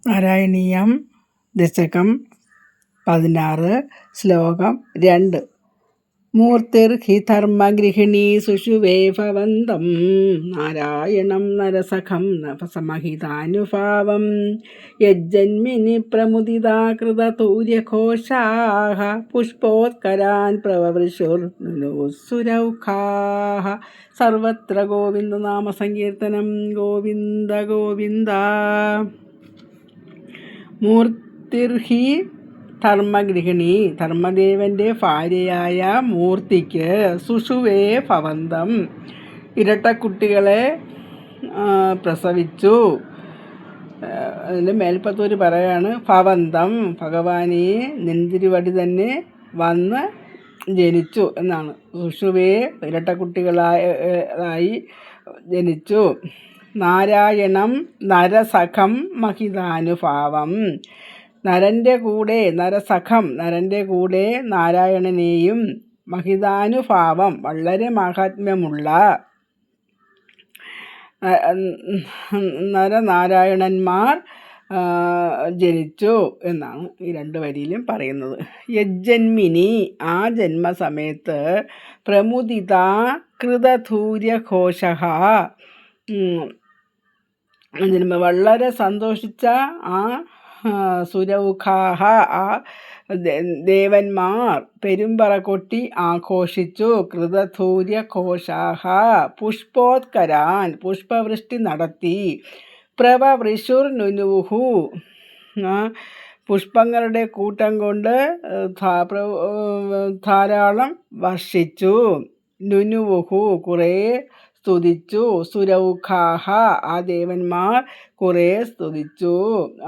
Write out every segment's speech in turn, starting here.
നാരായണീയം ദശകം 16 ശ്ലോകം 2. മൂർത്തിർഹി ധർമ്മഗൃഹിണീ സുഷുവേ ഭവന്തം നാരായണം നരസഖം നഭസമഹിതാനുഭാവം യജ്ജന്മിനി പ്രമുദിതാകൃതതൂര്യഘോഷാഃ പുഷ്പോത്കരാൻ പ്രവവൃശുർനുസുരൗഖാഃ. സർവത്ര ഗോവിന്ദനാമസങ്കീർത്തനം. ഗോവിന്ദ ഗോവിന്ദ. മൂർത്തിർഹി ധർമ്മഗൃഹിണി, ധർമ്മദേവൻ്റെ ഭാര്യയായ മൂർത്തിക്ക് സുഷുവേ ഭവന്തം, ഇരട്ടക്കുട്ടികളെ പ്രസവിച്ചു. അതിൽ മേൽപ്പത്തൂർ പറയാണ് ഭവന്തം, ഭഗവാനെ നിന്തിരുവടി തന്നെ വന്ന് ജനിച്ചു എന്നാണ്. സുഷുവേ ഇരട്ടക്കുട്ടികളായി ജനിച്ചു. നാരായണം നരസഖം മഹിതാനുഭാവം, നരൻ്റെ കൂടെ നരസഖം, നരൻ്റെ കൂടെ നാരായണനെയും മഹിതാനുഭാവം, വളരെ മഹാത്മ്യമുള്ള നരനാരായണന്മാർ ജനിച്ചു എന്നാണ് ഈ 2 വരിയിലും പറയുന്നത്. യജ്ജന്മിനി, ആ ജന്മസമയത്ത് പ്രമുദിത കൃതധൂര്യഘോഷ, വളരെ സന്തോഷിച്ച ആ സുരൗഖാഹ, ആ ദേവന്മാർ പെരുമ്പറ കൊട്ടി ആഘോഷിച്ചു. കൃതധൂര്യഘോഷാഹ പുഷ്പോത്കരാൻ, പുഷ്പവൃഷ്ടി നടത്തി. പ്രവവൃഷുർനുനുഹു, പുഷ്പങ്ങളുടെ കൂട്ടം കൊണ്ട് ധാരാളം വർഷിച്ചു. നുനുവുഹു, കുറേ സ്തുതിച്ചു. സുരൗഖാഹ, ആ ദേവന്മാർ കുറേ സ്തുതിച്ചു.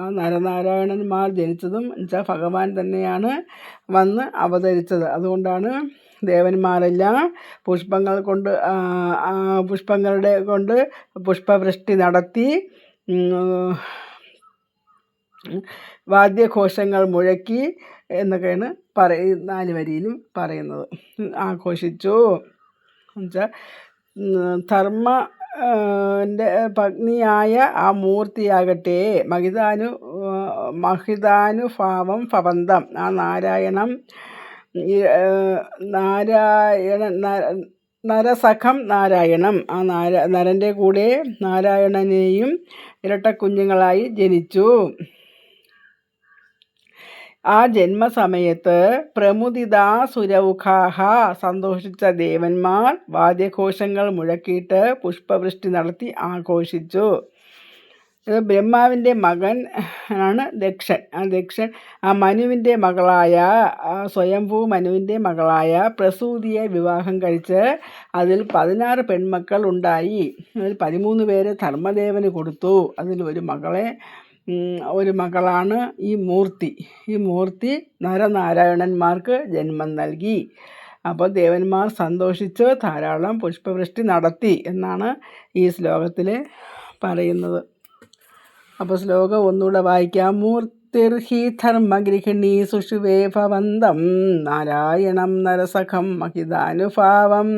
ആ നരനാരായണന്മാർ ജനിച്ചതും എന്നുവെച്ചാൽ ഭഗവാൻ തന്നെയാണ് വന്ന് അവതരിച്ചത്. അതുകൊണ്ടാണ് ദേവന്മാരെല്ലാം പുഷ്പങ്ങളുടെ കൊണ്ട് പുഷ്പവൃഷ്ടി നടത്തി, വാദ്യഘോഷങ്ങൾ മുഴക്കി എന്നൊക്കെയാണ് 4 വരിയിലും പറയുന്നത്. ആഘോഷിച്ചു എന്നുവെച്ചാൽ ധർമ്മൻ്റെ പത്നിയായ ആ മൂർത്തിയാകട്ടെ മഹിതാനുഭാവം ഭവന്തം, ആ നരസഖം നാരായണം, ആ നരൻ്റെ കൂടെ നാരായണനെയും ഇരട്ടക്കുഞ്ഞുങ്ങളായി ജനിച്ചു. ആ ജന്മസമയത്ത് പ്രമുദിതാസുരൗഖാഹ, സന്തോഷിച്ച ദേവന്മാർ വാദ്യഘോഷങ്ങൾ മുഴക്കിയിട്ട് പുഷ്പവൃഷ്ടി നടത്തി ആഘോഷിച്ചു. ഇത് ബ്രഹ്മാവിൻ്റെ മകൻ ആണ് ദക്ഷൻ. ആ മനുവിൻ്റെ മകളായ, സ്വയംഭൂ മനുവിൻ്റെ മകളായ പ്രസൂതിയെ വിവാഹം കഴിച്ച് അതിൽ 16 പെൺമക്കൾ ഉണ്ടായി. അതിൽ 13 പേരെ ധർമ്മദേവന് കൊടുത്തു. അതിൽ ഒരു മകളാണ് ഈ മൂർത്തി. ഈ മൂർത്തി നരനാരായണന്മാർക്ക് ജന്മം നൽകി. അപ്പോൾ ദേവന്മാർ സന്തോഷിച്ച് ധാരാളം പുഷ്പവൃഷ്ടി നടത്തി എന്നാണ് ഈ ശ്ലോകത്തിൽ പറയുന്നത്. അപ്പോൾ ശ്ലോകം ഒന്നുകൂടെ വായിക്കാം. മൂർത്തിർഹി ധർമ്മഗൃഹിണീ സുഷുവേ ഭവന്തം നാരായണം നരസഖം മഹിതാനുഭാവം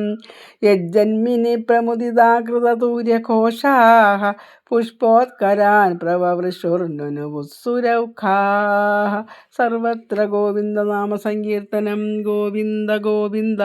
യജ്ജന്മിനി പ്രമുദിതാകൃതതൂര്യഘോഷാഃ പുഷ്പോത്കരാൻ പ്രവവൃഷുർനുനുസുരൗഖാഃ. സർവത്ര ഗോവിന്ദനാമസങ്കീർത്തനം. ഗോവിന്ദ ഗോവിന്ദ.